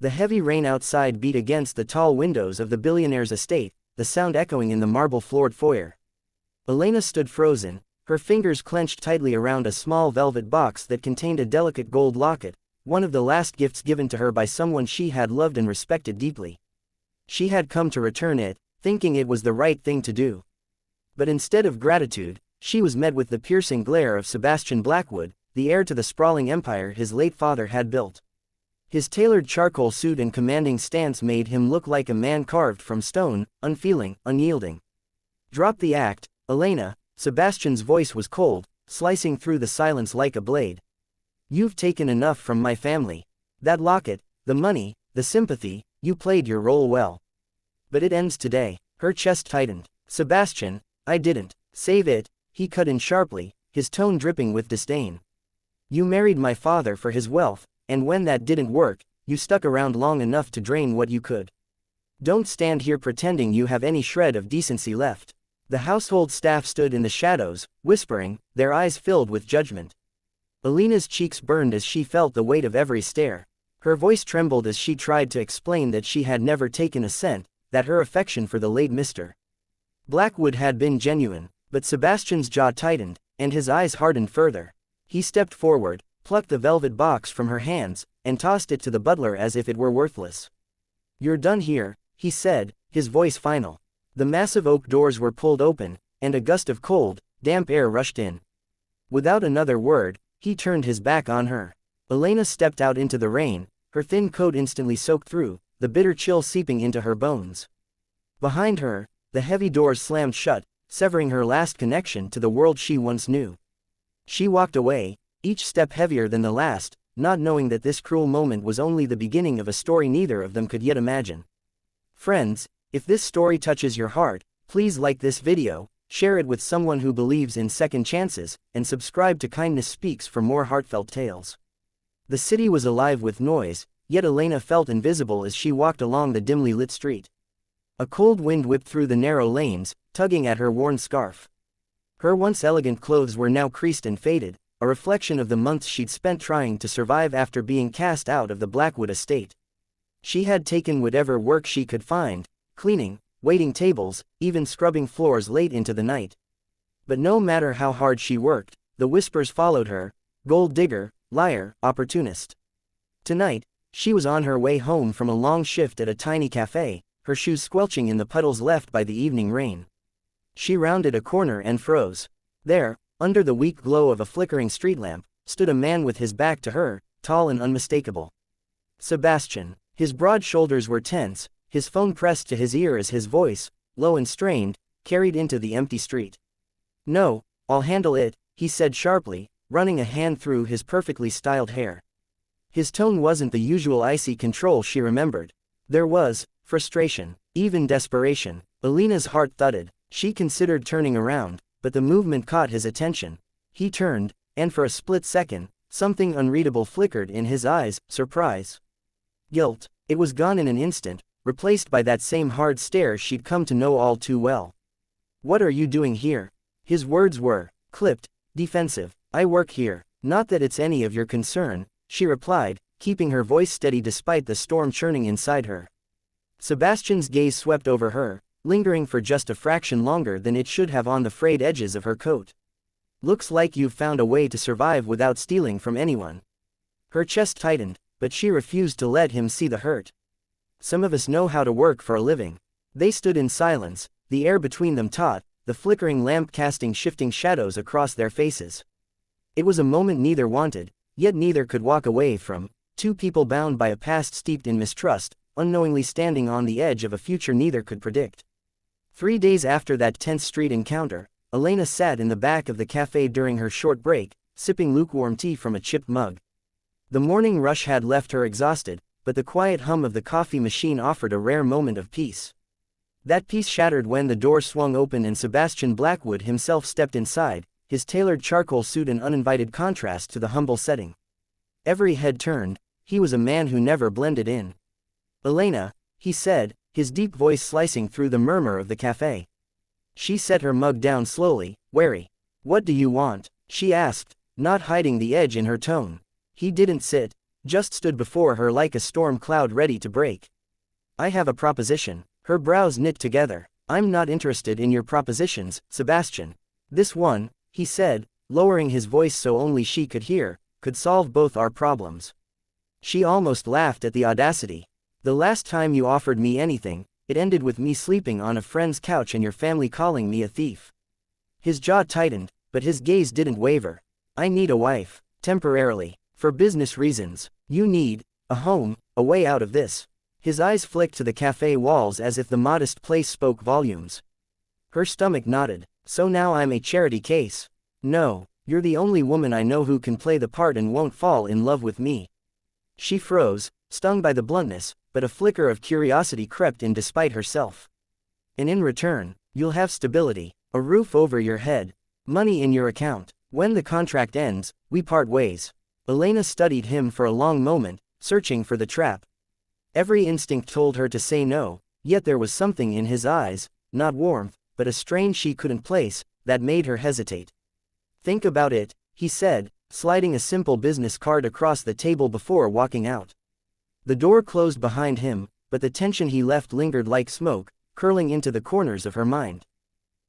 The heavy rain outside beat against the tall windows of the billionaire's estate, the sound echoing in the marble-floored foyer. Elena stood frozen, her fingers clenched tightly around a small velvet box that contained a delicate gold locket, one of the last gifts given to her by someone she had loved and respected deeply. She had come to return it, thinking it was the right thing to do. But instead of gratitude, she was met with the piercing glare of Sebastian Blackwood, the heir to the sprawling empire his late father had built. His tailored charcoal suit and commanding stance made him look like a man carved from stone, unfeeling, unyielding. "Drop the act, Elena," Sebastian's voice was cold, slicing through the silence like a blade. "You've taken enough from my family. That locket, the money, the sympathy, you played your role well. But it ends today." Her chest tightened. "Sebastian, I didn't save it," he cut in sharply, his tone dripping with disdain. "You married my father for his wealth, and when that didn't work, you stuck around long enough to drain what you could. Don't stand here pretending you have any shred of decency left." The household staff stood in the shadows, whispering, their eyes filled with judgment. Elena's cheeks burned as she felt the weight of every stare. Her voice trembled as she tried to explain that she had never taken a cent, that her affection for the late Mr. Blackwood had been genuine, but Sebastian's jaw tightened, and his eyes hardened further. He stepped forward, plucked the velvet box from her hands, and tossed it to the butler as if it were worthless. "You're done here," he said, his voice final. The massive oak doors were pulled open, and a gust of cold, damp air rushed in. Without another word, he turned his back on her. Elena stepped out into the rain, her thin coat instantly soaked through, the bitter chill seeping into her bones. Behind her, the heavy doors slammed shut, severing her last connection to the world she once knew. She walked away, each step heavier than the last, not knowing that this cruel moment was only the beginning of a story neither of them could yet imagine. Friends, if this story touches your heart, please like this video, share it with someone who believes in second chances, and subscribe to Kindness Speaks for more heartfelt tales. The city was alive with noise, yet Elena felt invisible as she walked along the dimly lit street. A cold wind whipped through the narrow lanes, tugging at her worn scarf. Her once elegant clothes were now creased and faded, a reflection of the months she'd spent trying to survive after being cast out of the Blackwood estate. She had taken whatever work she could find, cleaning, waiting tables, even scrubbing floors late into the night. But no matter how hard she worked, the whispers followed her: gold digger, liar, opportunist. Tonight, she was on her way home from a long shift at a tiny cafe, her shoes squelching in the puddles left by the evening rain. She rounded a corner and froze. There, under the weak glow of a flickering street lamp, stood a man with his back to her, tall and unmistakable. Sebastian. His broad shoulders were tense, his phone pressed to his ear as his voice, low and strained, carried into the empty street. "No, I'll handle it," he said sharply, running a hand through his perfectly styled hair. His tone wasn't the usual icy control she remembered. There was frustration, even desperation. Elena's heart thudded. She considered turning around, but the movement caught his attention. He turned, and for a split second, something unreadable flickered in his eyes: surprise. Guilt. It was gone in an instant, replaced by that same hard stare she'd come to know all too well. "What are you doing here?" His words were clipped, defensive. "I work here." "Not that it's any of your concern," she replied, keeping her voice steady despite the storm churning inside her. Sebastian's gaze swept over her, lingering for just a fraction longer than it should have on the frayed edges of her coat. "Looks like you've found a way to survive without stealing from anyone." Her chest tightened, but she refused to let him see the hurt. "Some of us know how to work for a living." They stood in silence, the air between them taut, the flickering lamp casting shifting shadows across their faces. It was a moment neither wanted, yet neither could walk away from, two people bound by a past steeped in mistrust, unknowingly standing on the edge of a future neither could predict. 3 days after that tense street encounter, Elena sat in the back of the cafe during her short break, sipping lukewarm tea from a chipped mug. The morning rush had left her exhausted, but the quiet hum of the coffee machine offered a rare moment of peace. That peace shattered when the door swung open and Sebastian Blackwood himself stepped inside, his tailored charcoal suit an uninvited contrast to the humble setting. Every head turned, he was a man who never blended in. "Elena," he said, his deep voice slicing through the murmur of the cafe. She set her mug down slowly, wary. "What do you want?" she asked, not hiding the edge in her tone. He didn't sit. just stood before her like a storm cloud ready to break. I have a proposition. Her brows knit together. I'm not interested in your propositions, Sebastian. This one, he said, lowering his voice so only she could hear, could solve both our problems. She almost laughed at the audacity. The last time you offered me anything, it ended with me sleeping on a friend's couch and your family calling me a thief. His jaw tightened, but his gaze didn't waver. I need a wife, temporarily, for business reasons. You need a home, a way out of this. His eyes flicked to the cafe walls as if the modest place spoke volumes. Her stomach nodded. So now I'm a charity case. No, you're the only woman I know who can play the part and won't fall in love with me. She froze, stung by the bluntness, but a flicker of curiosity crept in despite herself. And in return, you'll have stability, a roof over your head, money in your account. When the contract ends, we part ways. Elena studied him for a long moment, searching for the trap. Every instinct told her to say no, yet there was something in his eyes, not warmth, but a strain she couldn't place, that made her hesitate. Think about it, he said, sliding a simple business card across the table before walking out. The door closed behind him, but the tension he left lingered like smoke, curling into the corners of her mind.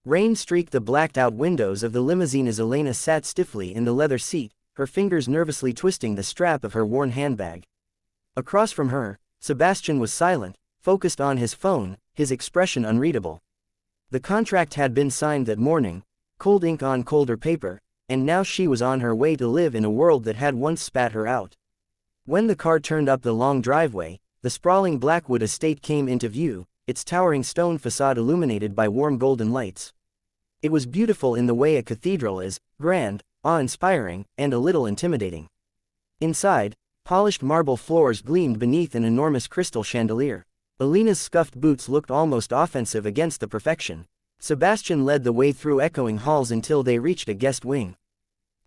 Rain streaked the blacked-out windows of the limousine as Elena sat stiffly in the leather seat, her fingers nervously twisting the strap of her worn handbag. Across from her, Sebastian was silent, focused on his phone, his expression unreadable. The contract had been signed that morning, cold ink on colder paper, and now she was on her way to live in a world that had once spat her out. When the car turned up the long driveway, the sprawling Blackwood estate came into view, its towering stone facade illuminated by warm golden lights. It was beautiful in the way a cathedral is, grand, awe-inspiring, and a little intimidating. Inside, polished marble floors gleamed beneath an enormous crystal chandelier. Elena's scuffed boots looked almost offensive against the perfection. Sebastian led the way through echoing halls until they reached a guest wing.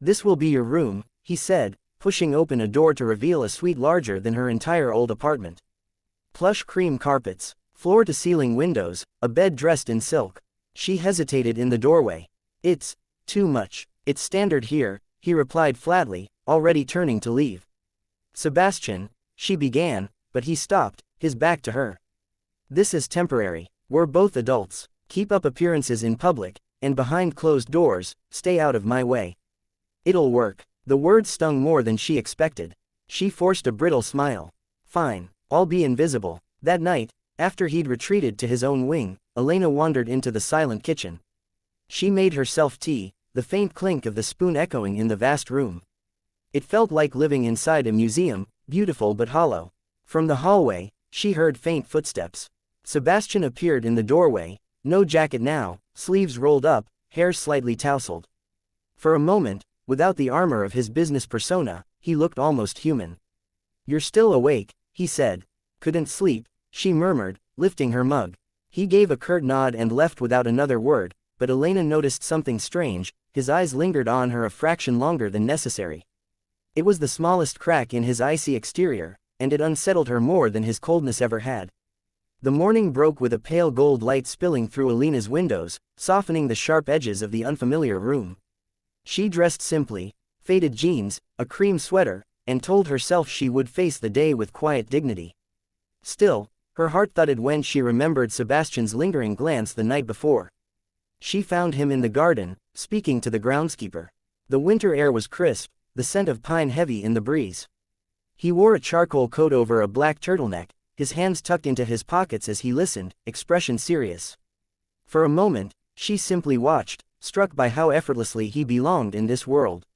This will be your room, he said, pushing open a door to reveal a suite larger than her entire old apartment. Plush cream carpets, floor-to-ceiling windows, a bed dressed in silk. She hesitated in the doorway. It's too much. It's standard here, he replied flatly, already turning to leave. Sebastian, she began, but he stopped, his back to her. This is temporary. We're both adults. Keep up appearances in public, and behind closed doors, stay out of my way. It'll work. The words stung more than she expected. She forced a brittle smile. Fine, I'll be invisible. That night, after he'd retreated to his own wing, Elena wandered into the silent kitchen. She made herself tea, the faint clink of the spoon echoing in the vast room. It felt like living inside a museum, beautiful but hollow. From the hallway, she heard faint footsteps. Sebastian appeared in the doorway, no jacket now, sleeves rolled up, hair slightly tousled. For a moment, without the armor of his business persona, he looked almost human. You're still awake, he said. Couldn't sleep, she murmured, lifting her mug. He gave a curt nod and left without another word, but Elena noticed something strange. His eyes lingered on her a fraction longer than necessary. It was the smallest crack in his icy exterior, and it unsettled her more than his coldness ever had. The morning broke with a pale gold light spilling through Elena's windows, softening the sharp edges of the unfamiliar room. She dressed simply, faded jeans, a cream sweater, and told herself she would face the day with quiet dignity. Still, her heart thudded when she remembered Sebastian's lingering glance the night before. She found him in the garden, speaking to the groundskeeper. The winter air was crisp, the scent of pine heavy in the breeze. He wore a charcoal coat over a black turtleneck, his hands tucked into his pockets as he listened, expression serious. For a moment, she simply watched, struck by how effortlessly he belonged in this world.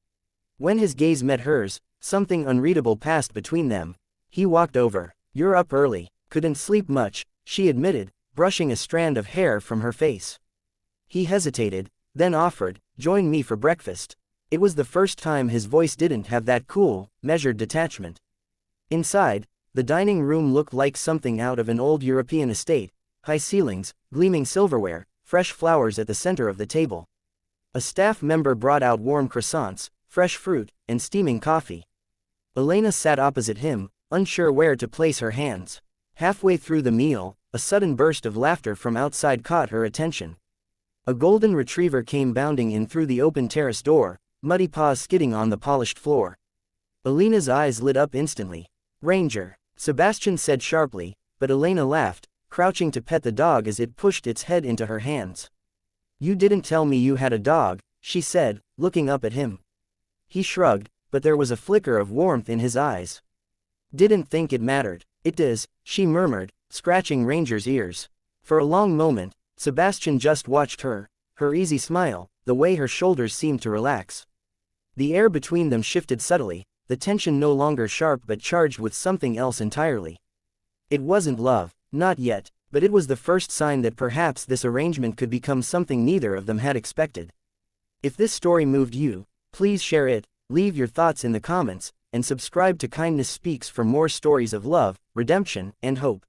When his gaze met hers, something unreadable passed between them. He walked over. You're up early. Couldn't sleep much, she admitted, brushing a strand of hair from her face. He hesitated, then offered, join me for breakfast. It was the first time his voice didn't have that cool, measured detachment. Inside, the dining room looked like something out of an old European estate, high ceilings, gleaming silverware, fresh flowers at the center of the table. A staff member brought out warm croissants, fresh fruit, and steaming coffee. Elena sat opposite him, unsure where to place her hands. Halfway through the meal, a sudden burst of laughter from outside caught her attention. A golden retriever came bounding in through the open terrace door, muddy paws skidding on the polished floor. Elena's eyes lit up instantly. Ranger, Sebastian said sharply, but Elena laughed, crouching to pet the dog as it pushed its head into her hands. You didn't tell me you had a dog, she said, looking up at him. He shrugged, but there was a flicker of warmth in his eyes. Didn't think it mattered. It does, she murmured, scratching Ranger's ears. For a long moment, Sebastian just watched her easy smile, the way her shoulders seemed to relax. The air between them shifted subtly, the tension no longer sharp but charged with something else entirely. It wasn't love, not yet, but it was the first sign that perhaps this arrangement could become something neither of them had expected. If this story moved you, please share it, leave your thoughts in the comments, and subscribe to Kindness Speaks for more stories of love, redemption, and hope.